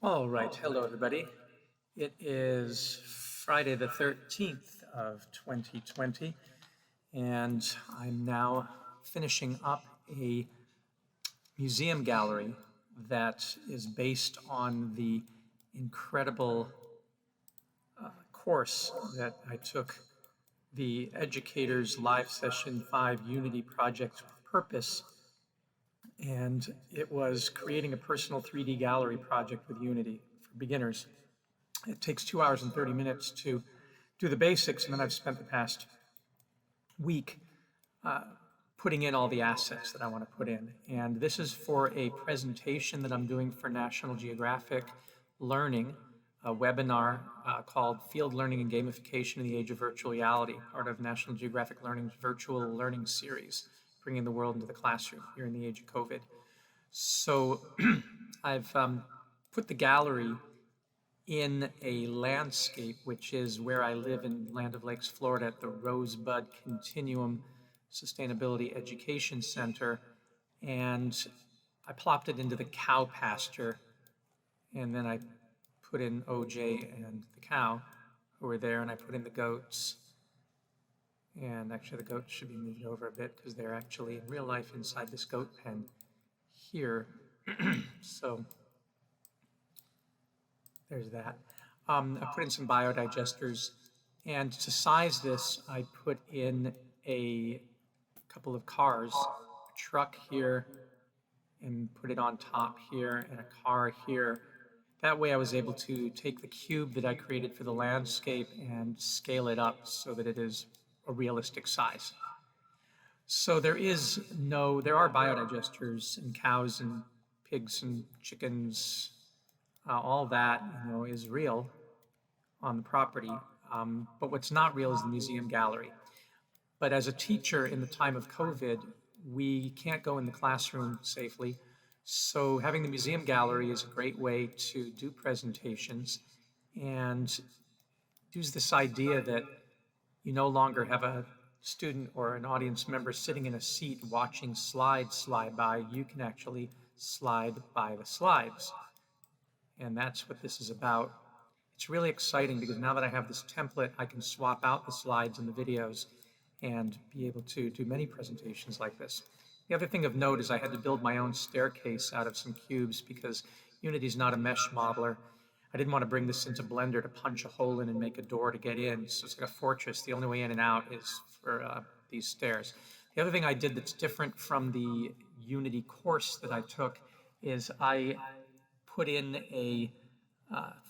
All right, hello everybody. It is Friday the 13th of 2020, and I'm now finishing up a museum gallery that is based on the incredible course that I took, the Educators Live Session 5 Unity Project with Purpose, and it was creating a personal 3D gallery project with Unity for beginners. It takes 2 hours and 30 minutes to do the basics, and then I've spent the past week putting in all the assets that I want to put in. And this is for a presentation that I'm doing for National Geographic Learning, a webinar called Field Learning and Gamification in the Age of Virtual Reality, part of National Geographic Learning's virtual learning series, bringing the world into the classroom here in the age of COVID. So I've put the gallery in a landscape, which is where I live in Land of Lakes, Florida, at the Rosebud Continuum Sustainability Education Center. And I plopped it into the cow pasture, and then I put in OJ and the cow who were there, and I put in the goats. And actually the goats should be moved over a bit because they're actually in real life inside this goat pen here. So there's that. I put in some biodigesters, and to size this, I put in a couple of cars, a truck here, and put it on top here, and a car here. That way I was able to take the cube that I created for the landscape and scale it up so that it is a realistic size. So there are biodigesters and cows and pigs and chickens. All that is real on the property, but what's not real is the museum gallery. But as a teacher in the time of COVID, we can't go in the classroom safely, so having the museum gallery is a great way to do presentations and use this idea that you no longer have a student or an audience member sitting in a seat watching slides slide by. You can actually slide by the slides. And that's what this is about. It's really exciting because now that I have this template, I can swap out the slides and the videos and be able to do many presentations like this. The other thing of note is I had to build my own staircase out of some cubes because Unity's not a mesh modeler. I didn't want to bring this into Blender to punch a hole in and make a door to get in. So it's like a fortress. The only way in and out is for these stairs. The other thing I did that's different from the Unity course that I took is I put in a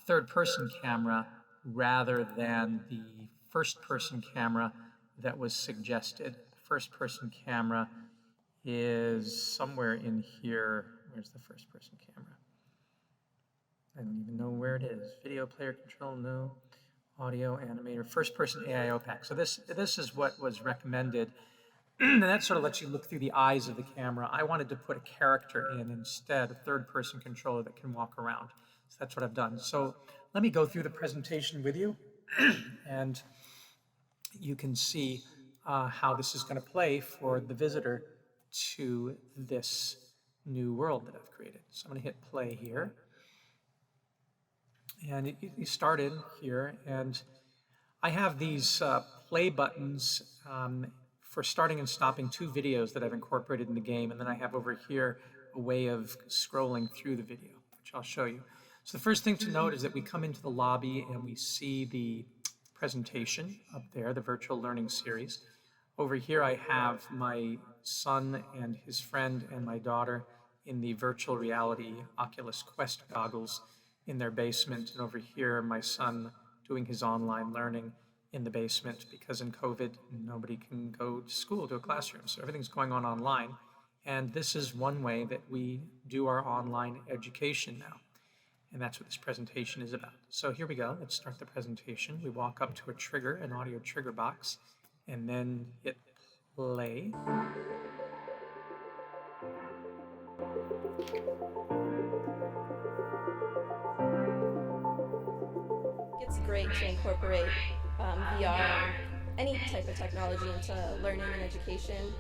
third-person camera rather than the first-person camera that was suggested. The first-person camera is somewhere in here. Where's the first-person camera? I don't even know where it is. Video player control, no. Audio animator, first-person AIO pack. So this is what was recommended. And that sort of lets you look through the eyes of the camera. I wanted to put a character in instead, a third-person controller that can walk around. So that's what I've done. So let me go through the presentation with you, and you can see how this is going to play for the visitor to this new world that I've created. So I'm going to hit play here. And you start in here, and I have these play buttons for starting and stopping 2 videos that I've incorporated in the game, and then I have over here a way of scrolling through the video, which I'll show you. So the first thing to note is that we come into the lobby and we see the presentation up there, the virtual learning series. Over here I have my son and his friend and my daughter in the virtual reality Oculus Quest goggles in their basement, and over here my son doing his online learning in the basement because in COVID nobody can go to school, to a classroom, so everything's going on online. And this is one way that we do our online education now, and that's what this presentation is about. So here we go. Let's start the presentation. We walk up to a trigger, an audio trigger box, and then hit play. It's great to incorporate VR and any type of technology into learning and education.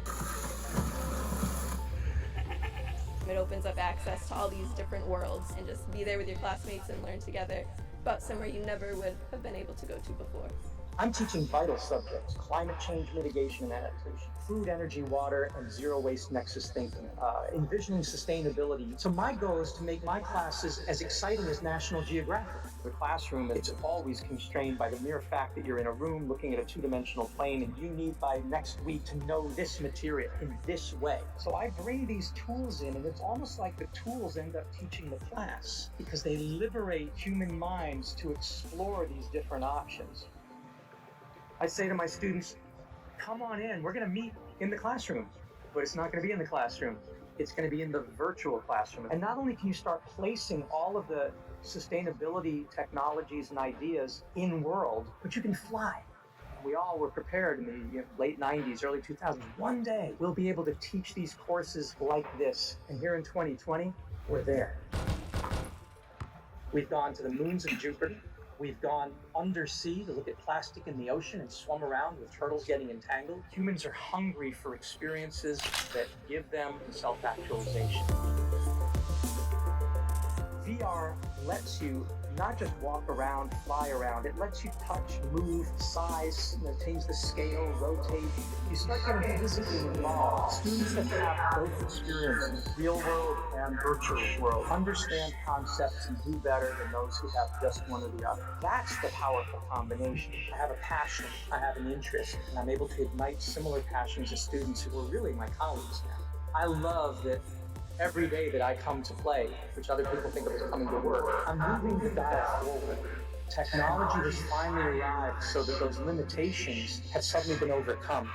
It opens up access to all these different worlds and just be there with your classmates and learn together about somewhere you never would have been able to go to before. I'm teaching vital subjects: climate change mitigation and adaptation, food, energy, water, and zero waste nexus thinking, envisioning sustainability. So my goal is to make my classes as exciting as National Geographic. The classroom, it's always constrained by the mere fact that you're in a room looking at a two-dimensional plane, and you need by next week to know this material in this way. So I bring these tools in, and it's almost like the tools end up teaching the class, because they liberate human minds to explore these different options. I say to my students, come on in, we're gonna meet in the classroom, but it's not gonna be in the classroom. It's gonna be in the virtual classroom. And not only can you start placing all of the sustainability technologies and ideas in world, but you can fly. We all were prepared in the late 90s, early 2000s. One day we'll be able to teach these courses like this. And here in 2020, we're there. We've gone to the moons of Jupiter. We've gone undersea to look at plastic in the ocean and swum around with turtles getting entangled. Humans are hungry for experiences that give them self-actualization. VR lets you not just walk around, fly around, it lets you touch, move, size, change the scale, rotate. You start getting physically involved. Students that have both experiences, real world and virtual world, understand concepts and do better than those who have just one or the other. That's the powerful combination. I have a passion, I have an interest, and I'm able to ignite similar passions as students who are really my colleagues now. I love that every day that I come to play, which other people think of as coming to work, I'm moving the dial forward. Technology has finally arrived so that those limitations have suddenly been overcome.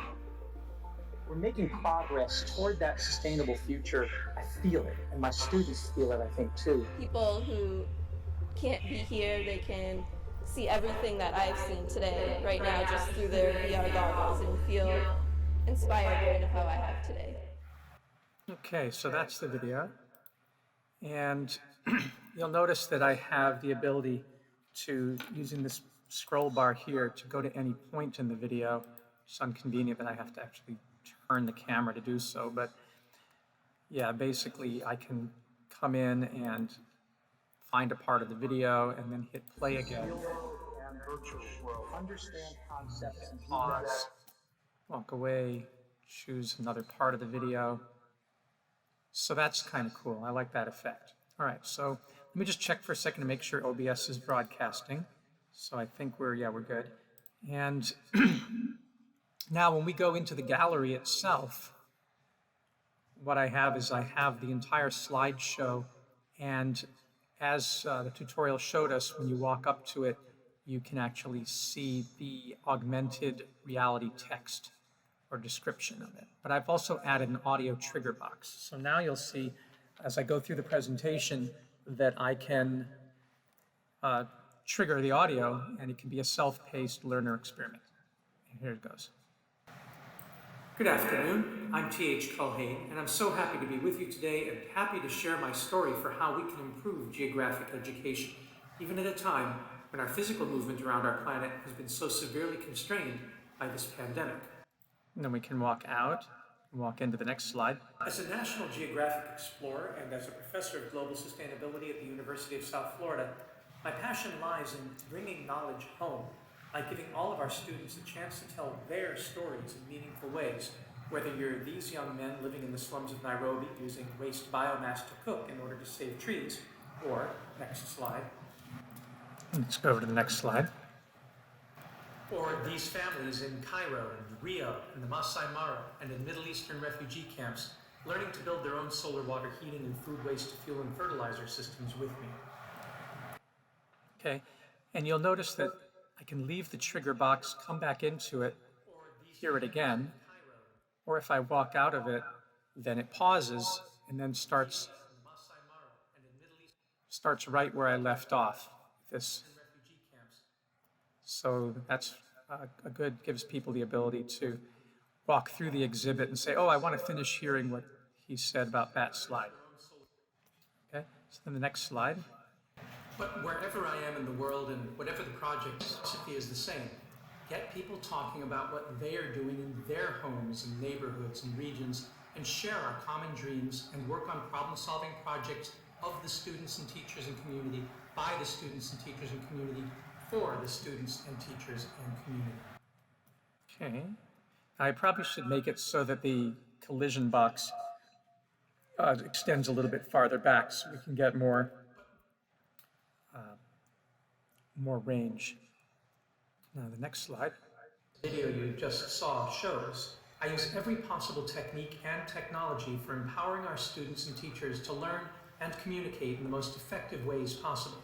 We're making progress toward that sustainable future. I feel it, and my students feel it, I think, too. People who can't be here, they can see everything that I've seen today, right now, just through their VR goggles and feel inspired kind of how I have today. Okay, so that's the video. And you'll notice that I have the ability to, using this scroll bar here, to go to any point in the video. It's inconvenient that I have to actually turn the camera to do so, but yeah, basically I can come in and find a part of the video and then hit play again. And virtual world. Understand concepts and Pause, walk away, choose another part of the video. So that's kind of cool. I like that effect. All right, so let me just check for a second to make sure OBS is broadcasting. So I think we're good. And now when we go into the gallery itself, what I have is I have the entire slideshow, and as the tutorial showed us, when you walk up to it, you can actually see the augmented reality text or description of it. But I've also added an audio trigger box. So now you'll see, as I go through the presentation, that I can trigger the audio, and it can be a self-paced learner experiment. And here it goes. Good afternoon, I'm T.H. Culhane, and I'm so happy to be with you today and happy to share my story for how we can improve geographic education, even at a time when our physical movement around our planet has been so severely constrained by this pandemic. And then we can walk out and walk into the next slide. As a National Geographic explorer and as a professor of global sustainability at the University of South Florida, my passion lies in bringing knowledge home by giving all of our students a chance to tell their stories in meaningful ways, whether you're these young men living in the slums of Nairobi using waste biomass to cook in order to save trees, or, next slide. Let's go over to the next slide. Or these families in Cairo and Rio and the Masai Mara and in Middle Eastern refugee camps learning to build their own solar water heating and food waste to fuel and fertilizer systems with me. Okay, and you'll notice that I can leave the trigger box, come back into it, hear it again, or if I walk out of it, then it pauses and then starts right where I left off. So that's gives people the ability to walk through the exhibit and say, oh, I want to finish hearing what he said about that slide. Okay, so then the next slide. But wherever I am in the world and whatever the project, the philosophy is the same. Get people talking about what they are doing in their homes and neighborhoods and regions and share our common dreams and work on problem-solving projects of the students and teachers and community, by the students and teachers and community, for the students and teachers and community. Okay, I probably should make it so that the collision box extends a little bit farther back so we can get more range. Now the next slide. The video you just saw shows I use every possible technique and technology for empowering our students and teachers to learn and communicate in the most effective ways possible.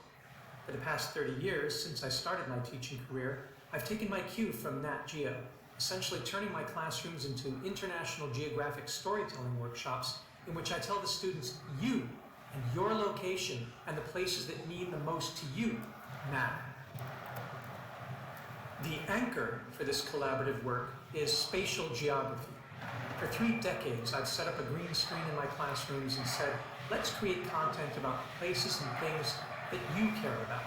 For the past 30 years, since I started my teaching career, I've taken my cue from Nat Geo, essentially turning my classrooms into international geographic storytelling workshops in which I tell the students you and your location and the places that mean the most to you matter. The anchor for this collaborative work is spatial geography. For 3 decades, I've set up a green screen in my classrooms and said, let's create content about places and things that you care about.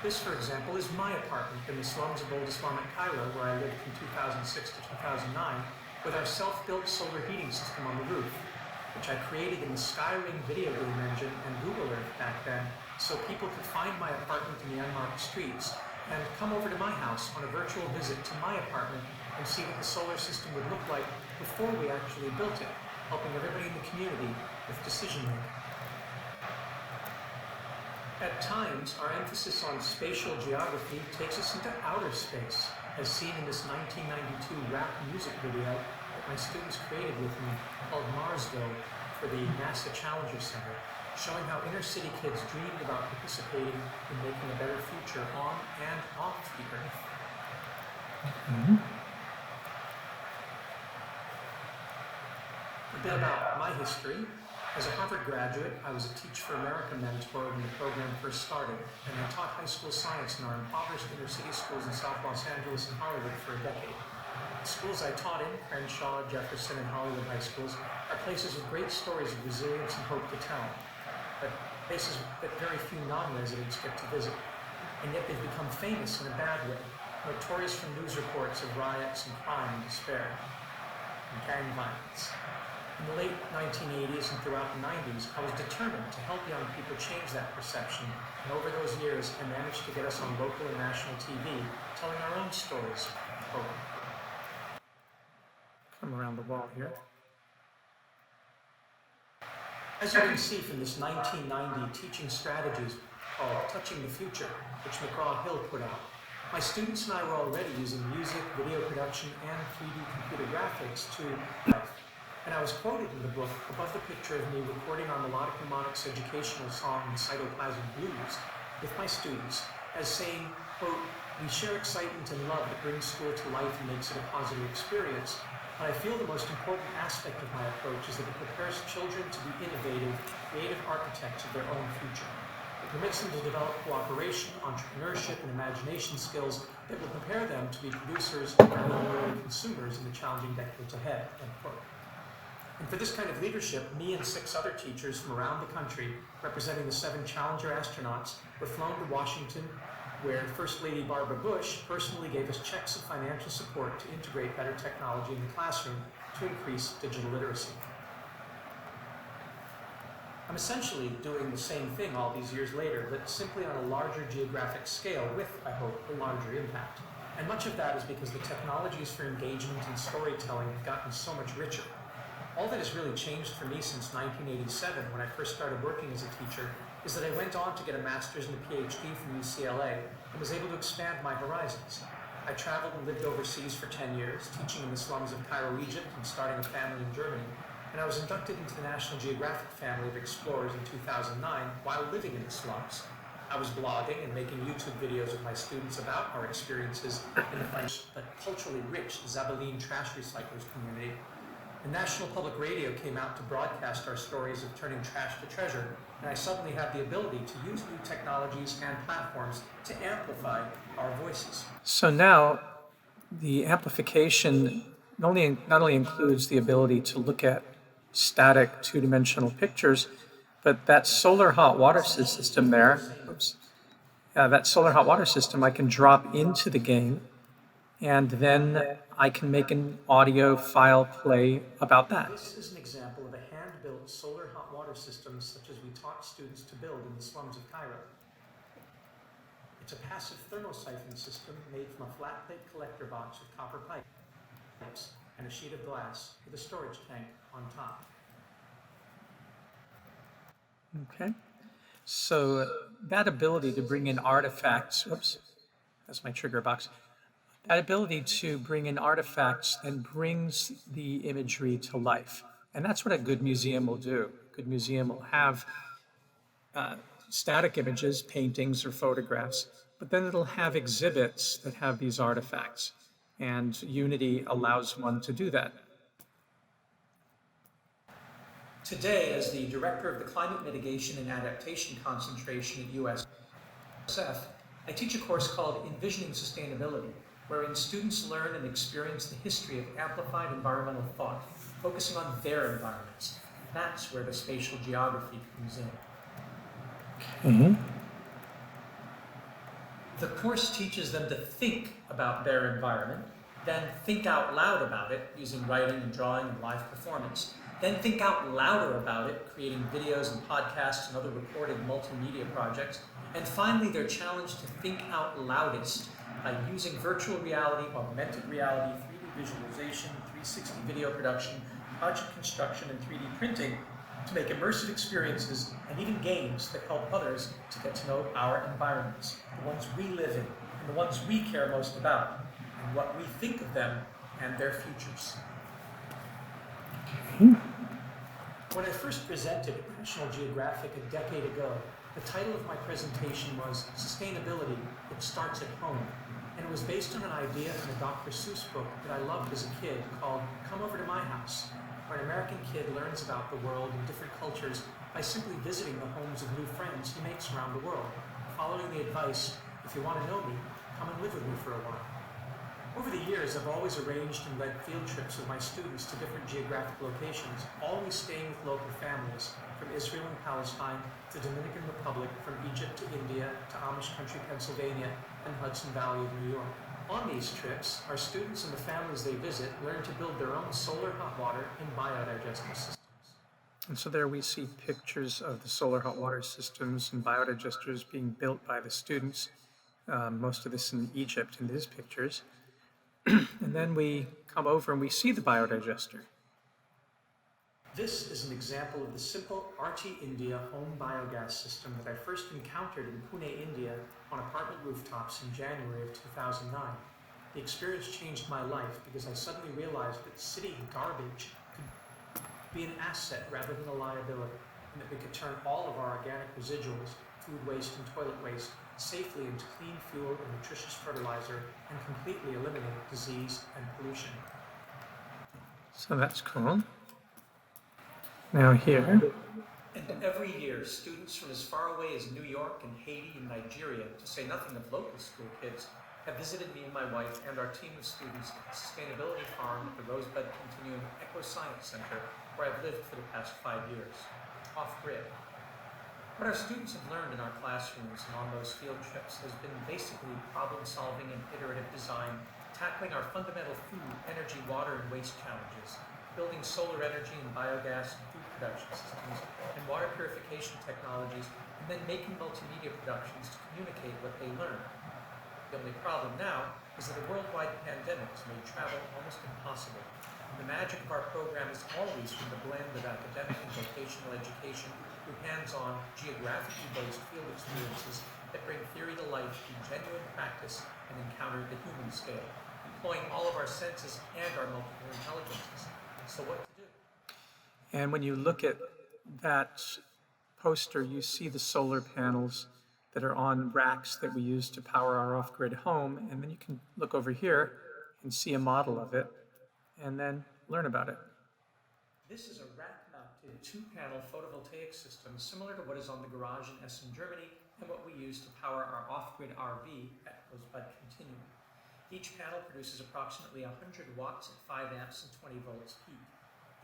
This, for example, is my apartment in the slums of Old Islamic Cairo, where I lived from 2006 to 2009, with our self-built solar heating system on the roof, which I created in the Skyrim video game engine and Google Earth back then, so people could find my apartment in the unmarked streets and come over to my house on a virtual visit to my apartment and see what the solar system would look like before we actually built it, helping everybody in the community with decision making. At times, our emphasis on spatial geography takes us into outer space, as seen in this 1992 rap music video that my students created with me called Marsville for the NASA Challenger Center, showing how inner city kids dreamed about participating in making a better future on and off the Earth. A bit about my history. As a Harvard graduate, I was a Teach for America mentor when the program first started, and I taught high school science in our impoverished inner city schools in South Los Angeles and Hollywood for a decade. The schools I taught in, Crenshaw, Jefferson, and Hollywood high schools, are places with great stories of resilience and hope to tell, but places that very few non-residents get to visit. And yet they've become famous in a bad way, notorious from news reports of riots and crime and despair, and gang violence. In the late 1980s and throughout the 90s, I was determined to help young people change that perception, and over those years, I managed to get us on local and national TV, telling our own stories of hope. Come around the wall here. As you can see from this 1990 teaching strategies called Touching the Future, which McGraw-Hill put out, my students and I were already using music, video production, and 3D computer graphics to life. And I was quoted in the book above the picture of me recording our melodic mnemonics educational song, The Cytoplasm Blues, with my students as saying, quote, we share excitement and love that brings school to life and makes it a positive experience. But I feel the most important aspect of my approach is that it prepares children to be innovative, creative architects of their own future. It permits them to develop cooperation, entrepreneurship, and imagination skills that will prepare them to be producers rather than consumers in the challenging decades ahead, end quote. And for this kind of leadership, me and 6 other teachers from around the country, representing the 7 Challenger astronauts, were flown to Washington, where First Lady Barbara Bush personally gave us checks of financial support to integrate better technology in the classroom to increase digital literacy. I'm essentially doing the same thing all these years later, but simply on a larger geographic scale with, I hope, a larger impact. And much of that is because the technologies for engagement and storytelling have gotten so much richer. All that has really changed for me since 1987, when I first started working as a teacher, is that I went on to get a master's and a PhD from UCLA and was able to expand my horizons. I traveled and lived overseas for 10 years, teaching in the slums of Cairo, Egypt, and starting a family in Germany. And I was inducted into the National Geographic family of explorers in 2009 while living in the slums. I was blogging and making YouTube videos with my students about our experiences in the French but culturally rich Zabaline trash recyclers community. And National Public Radio came out to broadcast our stories of turning trash to treasure, and I suddenly had the ability to use new technologies and platforms to amplify our voices. So now, the amplification not only includes the ability to look at static two-dimensional pictures, but that solar hot water system there, that solar hot water system I can drop into the game, and then I can make an audio file play about that. This is an example of a hand-built solar hot water system such as we taught students to build in the slums of Cairo. It's a passive thermosiphon system made from a flat plate collector box with copper pipes and a sheet of glass with a storage tank on top. Okay, so that ability to bring in artifacts, whoops, that's my trigger box. That ability to bring in artifacts then brings the imagery to life. And that's what a good museum will do. A good museum will have static images, paintings, or photographs, but then it'll have exhibits that have these artifacts. And Unity allows one to do that. Today, as the director of the Climate Mitigation and Adaptation Concentration at USF, I teach a course called Envisioning Sustainability, wherein students learn and experience the history of amplified environmental thought, focusing on their environments. That's where the spatial geography comes in. The course teaches them to think about their environment, then think out loud about it using writing and drawing and live performance, then think out louder about it, creating videos and podcasts and other recorded multimedia projects, and finally they're challenged to think out loudest by using virtual reality, augmented reality, 3D visualization, 360 video production, project construction, and 3D printing to make immersive experiences and even games that help others to get to know our environments, the ones we live in, and the ones we care most about, and what we think of them and their futures. When I first presented at National Geographic a decade ago, the title of my presentation was Sustainability, It Starts at Home, and it was based on an idea from a Dr. Seuss book that I loved as a kid called Come Over to My House, where an American kid learns about the world and different cultures by simply visiting the homes of new friends he makes around the world, following the advice, if you want to know me, come and live with me for a while. Over the years, I've always arranged and led field trips with my students to different geographic locations, always staying with local families, from Israel and Palestine to Dominican Republic, from Egypt to India to Amish country, Pennsylvania, and Hudson Valley of New York. On these trips, our students and the families they visit learn to build their own solar hot water and biodigestible systems. And so there we see pictures of the solar hot water systems and biodigesters being built by the students. Most of this in Egypt in these pictures. And then we come over and we see the biodigester. This is an example of the simple RT India home biogas system that I first encountered in Pune, India on apartment rooftops in January of 2009. The experience changed my life because I suddenly realized that city garbage could be an asset rather than a liability, and that we could turn all of our organic residuals, food waste and toilet waste, safely into clean fuel and nutritious fertilizer and completely eliminate disease and pollution. So that's cool. Now here. And every year, students from as far away as New York and Haiti and Nigeria, to say nothing of local school kids, have visited me and my wife and our team of students at the Sustainability Farm at the Rosebud Continuum Eco Science Center, where I've lived for the past 5 years, off-grid. What our students have learned in our classrooms and on those field trips has been basically problem-solving and iterative design, tackling our fundamental food, energy, water, and waste challenges, building solar energy and biogas and food production systems, and water purification technologies, and then making multimedia productions to communicate what they learn. The only problem now is that a worldwide pandemic has made travel almost impossible. The magic of our program is always from the blend of academic and vocational education through hands-on, geographically based field experiences that bring theory to life through genuine practice and encounter the human scale, employing all of our senses and our multiple intelligences. So what to do? And when you look at that poster, you see the solar panels that are on racks that we use to power our off-grid home, and then you can look over here and see a model of it, and then learn about it. This is a rack-mounted 2-panel photovoltaic system similar to what is on the garage in Essen, Germany, and what we use to power our off-grid RV at Rosebud Continuum. Each panel produces approximately 100 watts at 5 amps and 20 volts peak.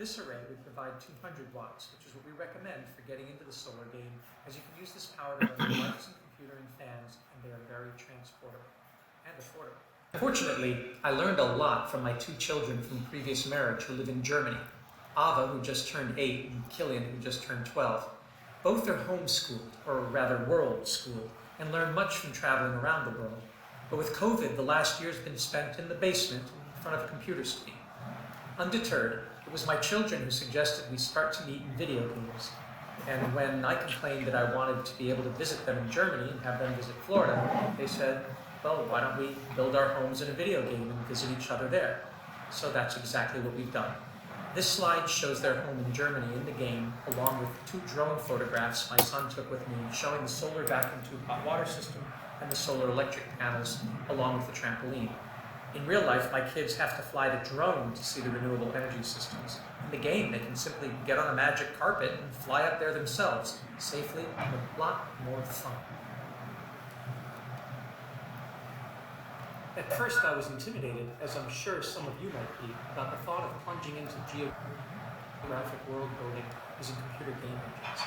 This array would provide 200 watts, which is what we recommend for getting into the solar game, as you can use this power to run your lights and computer and fans, and they are very transportable and affordable. Fortunately, I learned a lot from my two children from a previous marriage who live in Germany. Ava, who just turned 8, and Killian, who just turned 12. Both are homeschooled, or rather world-schooled, and learn much from traveling around the world. But with COVID, the last year's been spent in the basement in front of a computer screen. Undeterred, it was my children who suggested we start to meet in video games. And when I complained that I wanted to be able to visit them in Germany and have them visit Florida, they said, well, why don't we build our homes in a video game and visit each other there? So that's exactly what we've done. This slide shows their home in Germany in the game, along with 2 drone photographs my son took with me, showing the solar vacuum tube hot water system and the solar electric panels, along with the trampoline. In real life, my kids have to fly the drone to see the renewable energy systems. In the game, they can simply get on a magic carpet and fly up there themselves, safely and with a lot more fun. At first I was intimidated, as I'm sure some of you might be, about the thought of plunging into geographic world building using computer game engines.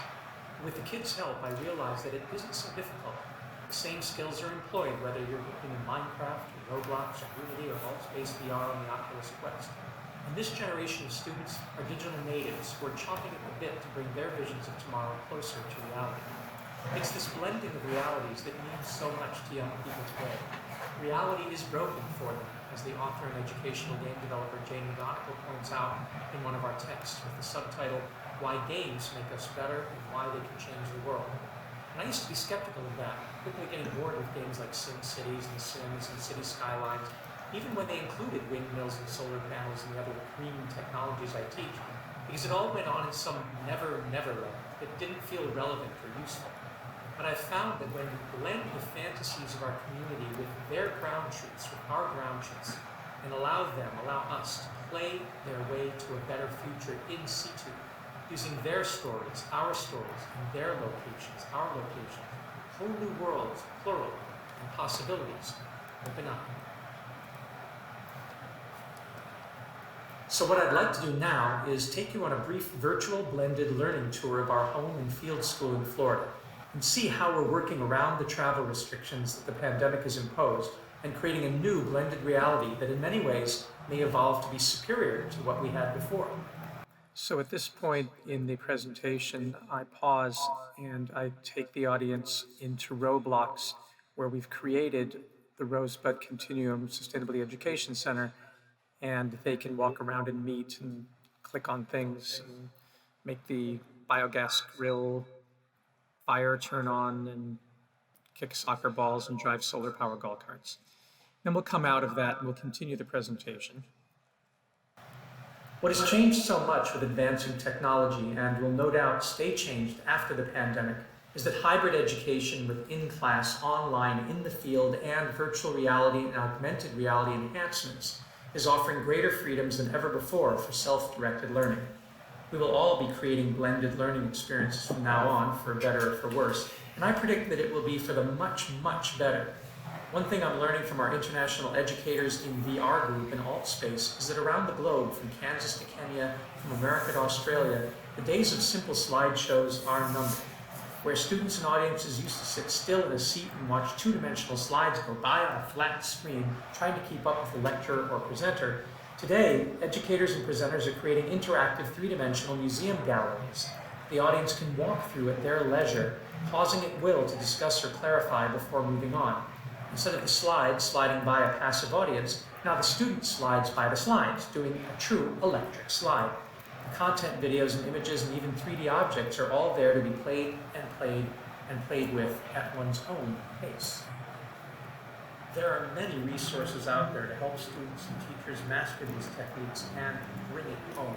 With the kids' help, I realized that it isn't so difficult. The same skills are employed whether you're working in Minecraft, or Roblox, or Unity, or Alt-Space VR on the Oculus Quest. And this generation of students are digital natives who are chomping at the bit to bring their visions of tomorrow closer to reality. It's this blending of realities that means so much to young people today. Reality is broken for them, as the author and educational game developer Jane McGonigal points out in one of our texts with the subtitle, Why Games Make Us Better and Why They Can Change the World. And I used to be skeptical of that, quickly getting bored with games like SimCities and Sims and City Skylines, even when they included windmills and solar panels and the other green technologies I teach, because it all went on in some never land that didn't feel relevant or useful. But I've found that when we blend the fantasies of our community with their ground truths, with our ground truths, and allow us to play their way to a better future in situ, using their stories, and their locations, our locations, whole new worlds, plural, and possibilities open up. So what I'd like to do now is take you on a brief virtual blended learning tour of our home and field school in Florida, and see how we're working around the travel restrictions that the pandemic has imposed and creating a new blended reality that in many ways may evolve to be superior to what we had before. So at this point in the presentation, I pause and I take the audience into Roblox, where we've created the Rosebud Continuum Sustainability Education Center, and they can walk around and meet and click on things and make the biogas grill fire turn on and kick soccer balls and drive solar power golf carts. Then we'll come out of that and we'll continue the presentation. What has changed so much with advancing technology, and will no doubt stay changed after the pandemic, is that hybrid education with in-class, online, in the field, and virtual reality and augmented reality enhancements is offering greater freedoms than ever before for self-directed learning. We will all be creating blended learning experiences from now on, for better or for worse, and I predict that it will be for the much, much better. One thing I'm learning from our international educators in VR group in Alt-Space is that around the globe, from Kansas to Kenya, from America to Australia, the days of simple slideshows are numbered. Where students and audiences used to sit still in a seat and watch two-dimensional slides go by on a flat screen, trying to keep up with the lecturer or presenter, today, educators and presenters are creating interactive three-dimensional museum galleries. The audience can walk through at their leisure, pausing at will to discuss or clarify before moving on. Instead of the slides sliding by a passive audience, now the student slides by the slides, doing a true electric slide. The content, videos, and images, and even 3D objects are all there to be played with at one's own pace. There are many resources out there to help students and teachers master these techniques and bring it home.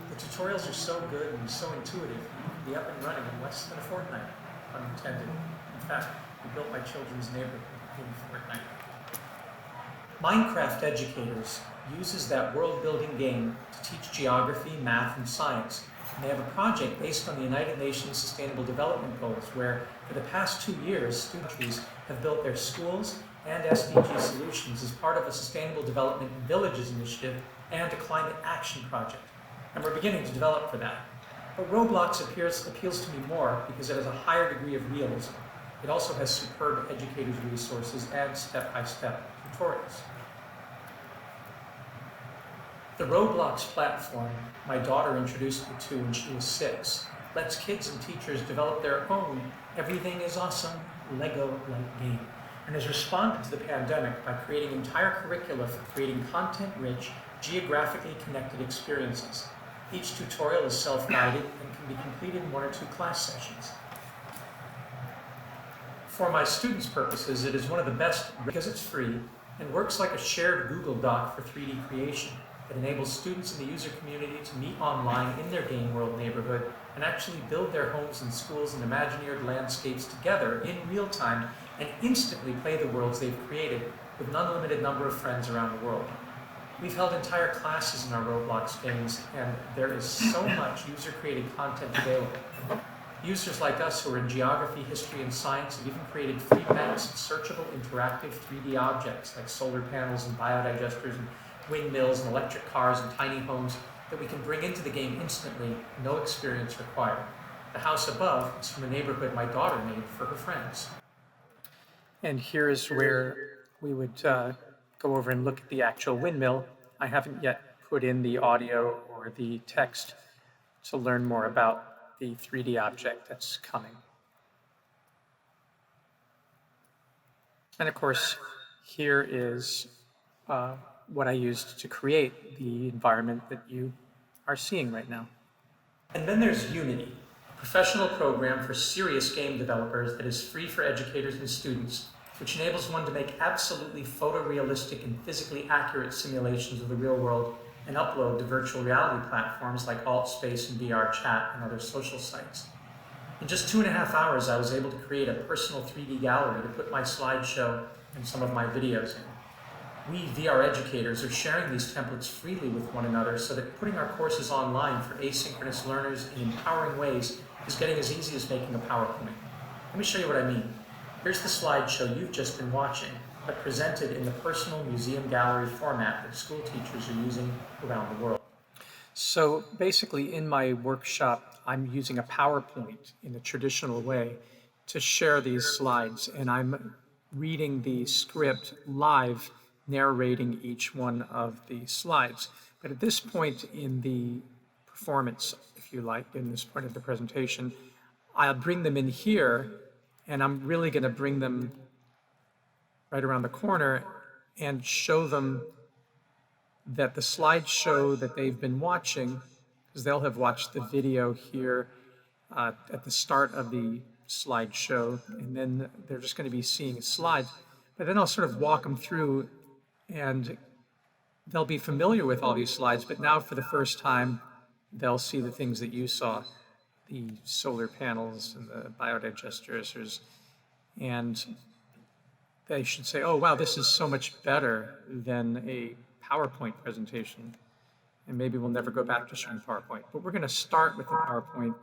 The tutorials are so good and so intuitive, you can be up and running in less than a fortnight, unintended. In fact, we built my children's neighborhood in a fortnight. Minecraft Educators uses that world-building game to teach geography, math, and science. And they have a project based on the United Nations Sustainable Development Goals, where for the past 2 years, students have built their schools and SDG solutions as part of a Sustainable Development Villages initiative and a climate action project. And we're beginning to develop for that. But Roblox appeals to me more because it has a higher degree of realism. It also has superb educators' resources and step-by-step tutorials. The Roblox platform my daughter introduced me to when she was 6 lets kids and teachers develop their own everything is awesome Lego-like game, and has responded to the pandemic by creating entire curricula for creating content-rich, geographically connected experiences. Each tutorial is self-guided and can be completed in 1 or 2 class sessions. For my students' purposes, it is one of the best because it's free and works like a shared Google Doc for 3D creation that enables students in the user community to meet online in their game world neighborhood and actually build their homes and schools and imagineered landscapes together in real time and instantly play the worlds they've created with an unlimited number of friends around the world. We've held entire classes in our Roblox games, and there is so much user-created content available. Users like us who are in geography, history, and science have even created free maps and searchable interactive 3D objects like solar panels and biodigesters and windmills and electric cars and tiny homes that we can bring into the game instantly, no experience required. The house above is from a neighborhood my daughter made for her friends. And here's where we would go over and look at the actual windmill. I haven't yet put in the audio or the text to learn more about the 3D object that's coming. And of course, here is what I used to create the environment that you are seeing right now. And then there's Unity, a professional program for serious game developers that is free for educators and students, which enables one to make absolutely photorealistic and physically accurate simulations of the real world and upload to virtual reality platforms like AltSpace and VR Chat and other social sites. In just 2.5 hours, I was able to create a personal 3D gallery to put my slideshow and some of my videos in. We VR educators are sharing these templates freely with one another so that putting our courses online for asynchronous learners in empowering ways is getting as easy as making a PowerPoint. Let me show you what I mean. Here's the slideshow you've just been watching, but presented in the personal museum gallery format that school teachers are using around the world. So basically in my workshop, I'm using a PowerPoint in a traditional way to share these slides, and I'm reading the script live, narrating each one of the slides. But at this point in the performance, if you like, in this point of the presentation, I'll bring them in here, and I'm really going to bring them right around the corner and show them that the slideshow that they've been watching, because they'll have watched the video here at the start of the slideshow, and then they're just going to be seeing slides. But then I'll sort of walk them through, and they'll be familiar with all these slides, but now for the first time, they'll see the things that you saw, the solar panels and the biodigesters, and they should say, oh, wow, this is so much better than a PowerPoint presentation. And maybe we'll never go back to showing PowerPoint. But we're going to start with the PowerPoint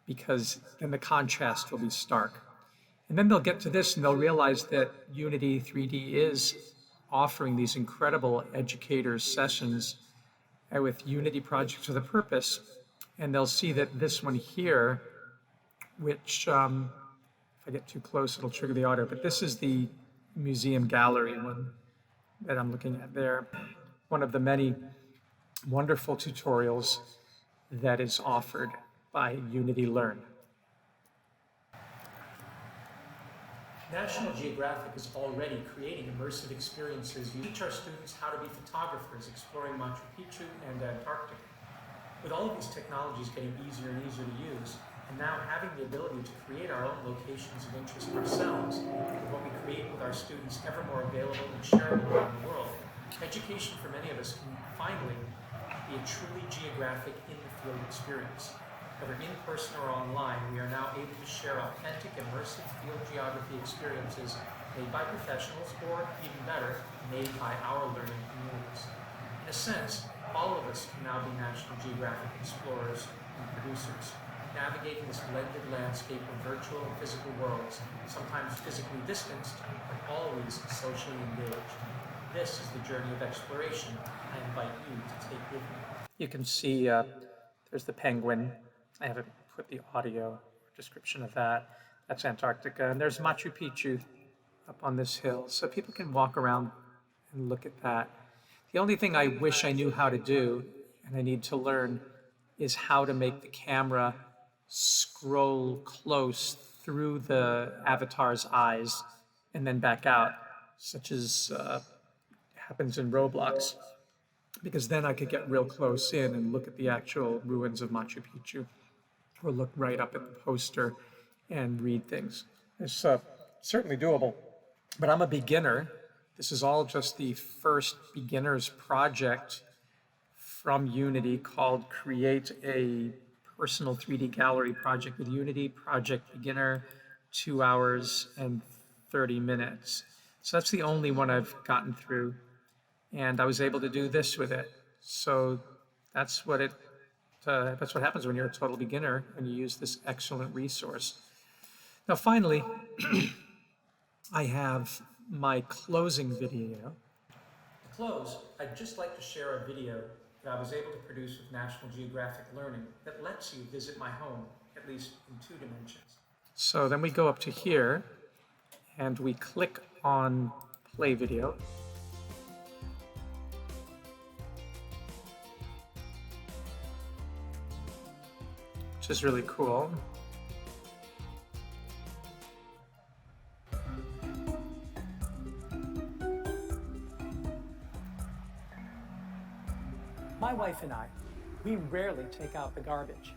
because then the contrast will be stark. And then they'll get to this and they'll realize that Unity 3D is offering these incredible educators sessions with Unity projects with a purpose. And they'll see that this one here, which if I get too close, it'll trigger the audio, but this is the museum gallery one that I'm looking at there. One of the many wonderful tutorials that is offered by Unity Learn. National Geographic is already creating immersive experiences. We teach our students how to be photographers exploring Machu Picchu and Antarctica. With all of these technologies getting easier and easier to use, and now having the ability to create our own locations of interest ourselves, with what we create with our students ever more available and shareable around the world, education for many of us can finally be a truly geographic in-the-field experience. Whether in person or online, we are now able to share authentic, immersive field geography experiences made by professionals, or even better, made by our learning communities. In a sense, all of us can now be National Geographic explorers and producers, navigating this blended landscape of virtual and physical worlds, sometimes physically distanced, but always socially engaged. This is the journey of exploration I invite you to take with me. You can see there's the penguin. I haven't put the audio description of that. That's Antarctica. And there's Machu Picchu up on this hill. So people can walk around and look at that. The only thing I wish I knew how to do, and I need to learn, is how to make the camera scroll close through the avatar's eyes and then back out, such as happens in Roblox, because then I could get real close in and look at the actual ruins of Machu Picchu, or look right up at the poster and read things. It's certainly doable, but I'm a beginner. This is all just the first beginner's project from Unity called Create a Personal 3D Gallery Project with Unity, Project Beginner, 2 hours and 30 minutes. So that's the only one I've gotten through, and I was able to do this with it. So that's what happens when you're a total beginner and you use this excellent resource. Now, finally, I have my closing video. To close, I'd just like to share a video that I was able to produce with National Geographic Learning that lets you visit my home, at least in 2 dimensions. So then we go up to here and we click on play video. Which is really cool. My wife and I, we rarely take out the garbage.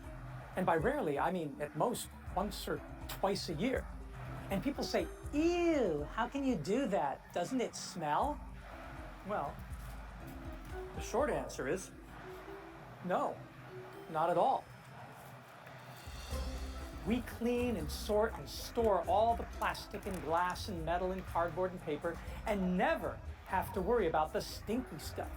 And by rarely, I mean at most once or twice a year. And people say, ew, how can you do that? Doesn't it smell? Well, the short answer is no, not at all. We clean and sort and store all the plastic and glass and metal and cardboard and paper and never have to worry about the stinky stuff.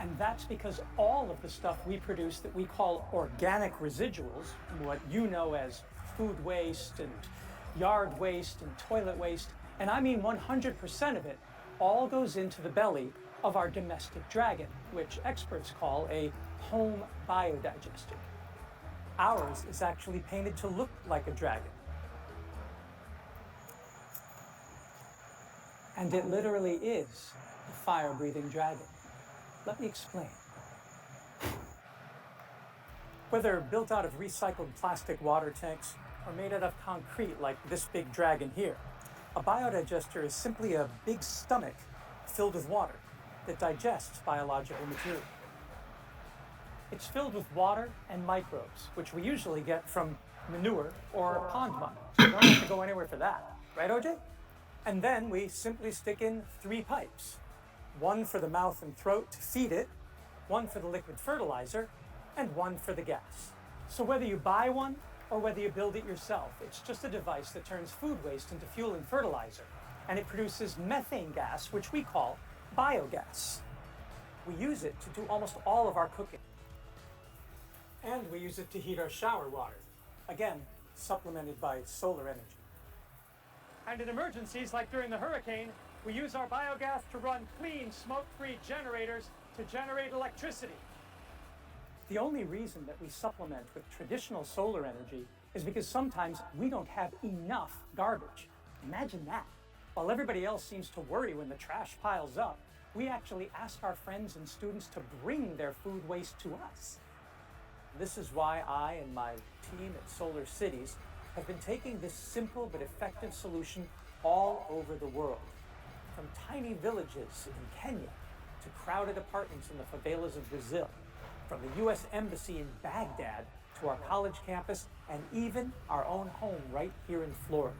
And that's because all of the stuff we produce that we call organic residuals, what you know as food waste and yard waste and toilet waste, and I mean 100% of it, all goes into the belly of our domestic dragon, which experts call a home biodigester. Ours is actually painted to look like a dragon. And it literally is a fire-breathing dragon. Let me explain. Whether built out of recycled plastic water tanks or made out of concrete like this big dragon here, a biodigester is simply a big stomach filled with water that digests biological material. It's filled with water and microbes, which we usually get from manure or pond mud. So you don't have to go anywhere for that. Right, OJ? And then we simply stick in 3 pipes. One for the mouth and throat to feed it, one for the liquid fertilizer, and one for the gas. So whether you buy one or whether you build it yourself, it's just a device that turns food waste into fuel and fertilizer, and it produces methane gas, which we call biogas. We use it to do almost all of our cooking. And we use it to heat our shower water, again, supplemented by solar energy. And in emergencies like during the hurricane, we use our biogas to run clean, smoke-free generators to generate electricity. The only reason that we supplement with traditional solar energy is because sometimes we don't have enough garbage. Imagine that. While everybody else seems to worry when the trash piles up, we actually ask our friends and students to bring their food waste to us. This is why I and my team at Solar Cities have been taking this simple but effective solution all over the world. From tiny villages in Kenya to crowded apartments in the favelas of Brazil, from the U.S. Embassy in Baghdad to our college campus, and even our own home right here in Florida.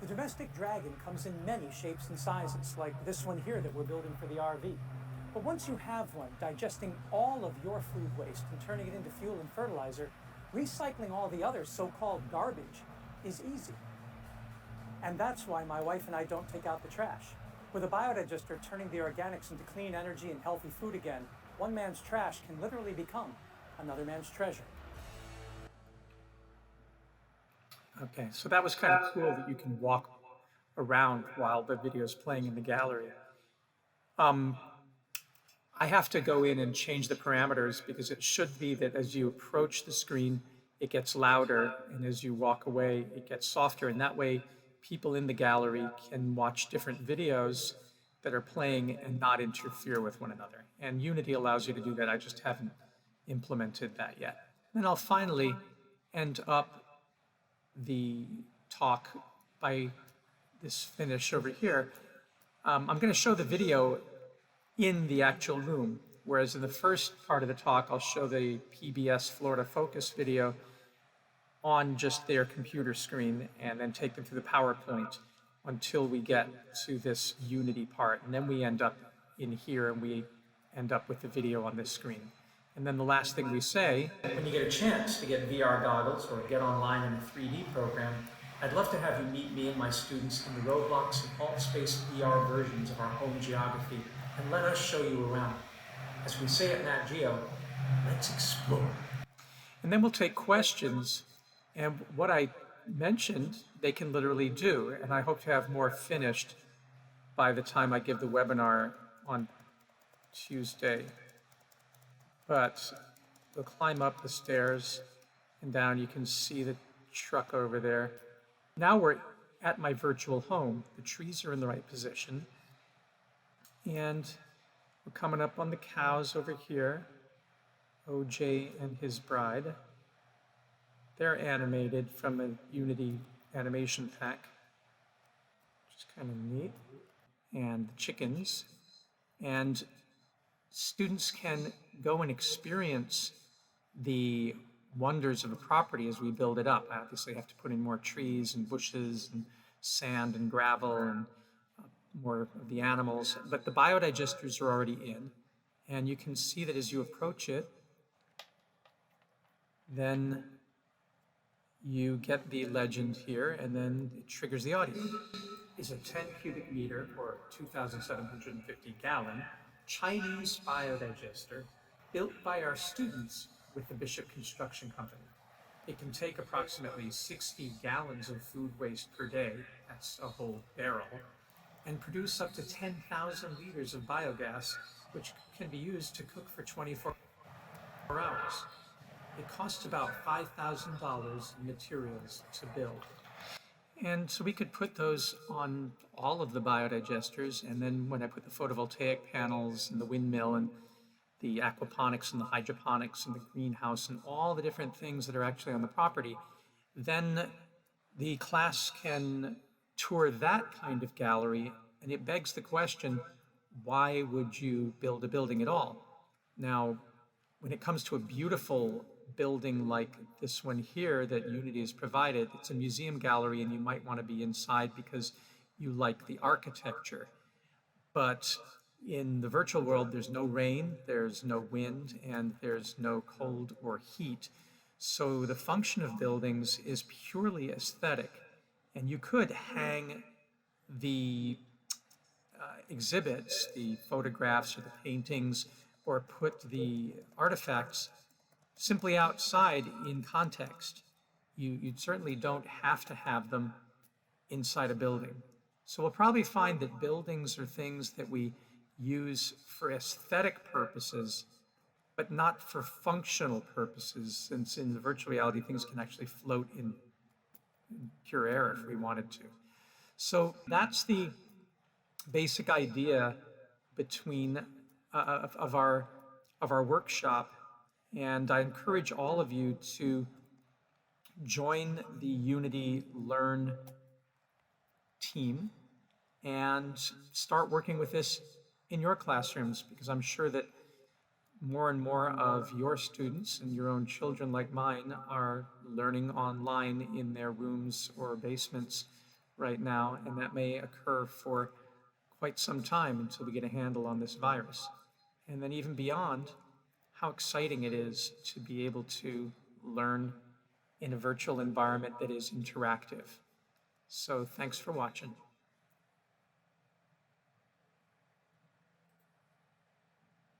The domestic dragon comes in many shapes and sizes, like this one here that we're building for the RV. But once you have one digesting all of your food waste and turning it into fuel and fertilizer, recycling all the other so-called garbage is easy. And that's why my wife and I don't take out the trash. With a biodigester turning the organics into clean energy and healthy food again, one man's trash can literally become another man's treasure. Okay, so that was kind of cool that you can walk around while the video is playing in the gallery. I have to go in and change the parameters because it should be that as you approach the screen, it gets louder, and as you walk away, it gets softer. And that way, people in the gallery can watch different videos that are playing and not interfere with one another. And Unity allows you to do that. I just haven't implemented that yet. And I'll finally end up the talk by this finish over here. I'm going to show the video in the actual room, whereas in the first part of the talk, I'll show the PBS Florida Focus video on just their computer screen and then take them through the PowerPoint until we get to this Unity part. And then we end up in here and we end up with the video on this screen. And then the last thing we say, when you get a chance to get VR goggles or get online in a 3D program, I'd love to have you meet me and my students in the Roblox and AltSpace VR versions of our home geography and let us show you around. As we say at Nat Geo, let's explore. and then we'll take questions. And what I mentioned, they can literally do. And I hope to have more finished by the time I give the webinar on Tuesday. But we'll climb up the stairs and down. You can see the truck over there. Now we're at my virtual home. The trees are in the right position. And we're coming up on the cows over here. OJ and his bride. They're animated from a Unity animation pack, which is kind of neat. And the chickens. And students can go and experience the wonders of a property as we build it up. I obviously have to put in more trees and bushes and sand and gravel and more of the animals, but the biodigesters are already in. And you can see that as you approach it, then you get the legend here, and then it triggers the audio. It's a 10 cubic meter or 2,750 gallon Chinese biodigester built by our students with the Bishop Construction Company. It can take approximately 60 gallons of food waste per day, that's a whole barrel, and produce up to 10,000 liters of biogas, which can be used to cook for 24 hours. It costs about $5,000 in materials to build. And so we could put those on all of the biodigesters, and then when I put the photovoltaic panels and the windmill and the aquaponics and the hydroponics and the greenhouse and all the different things that are actually on the property, then the class can tour that kind of gallery, and it begs the question, why would you build a building at all? Now, when it comes to a beautiful building like this one here that Unity has provided, it's a museum gallery and you might want to be inside because you like the architecture. But in the virtual world, there's no rain, there's no wind, and there's no cold or heat. So the function of buildings is purely aesthetic. And you could hang the exhibits, the photographs or the paintings, or put the artifacts simply outside in context. You certainly don't have to have them inside a building. So we'll probably find that buildings are things that we use for aesthetic purposes, but not for functional purposes, since in the virtual reality, things can actually float in pure air if we wanted to. So that's the basic idea between of our workshop. And I encourage all of you to join the Unity Learn team and start working with this in your classrooms, because I'm sure that more and more of your students and your own children like mine are learning online in their rooms or basements right now, and that may occur for quite some time until we get a handle on this virus. And then even beyond, how exciting it is to be able to learn in a virtual environment that is interactive. So thanks for watching.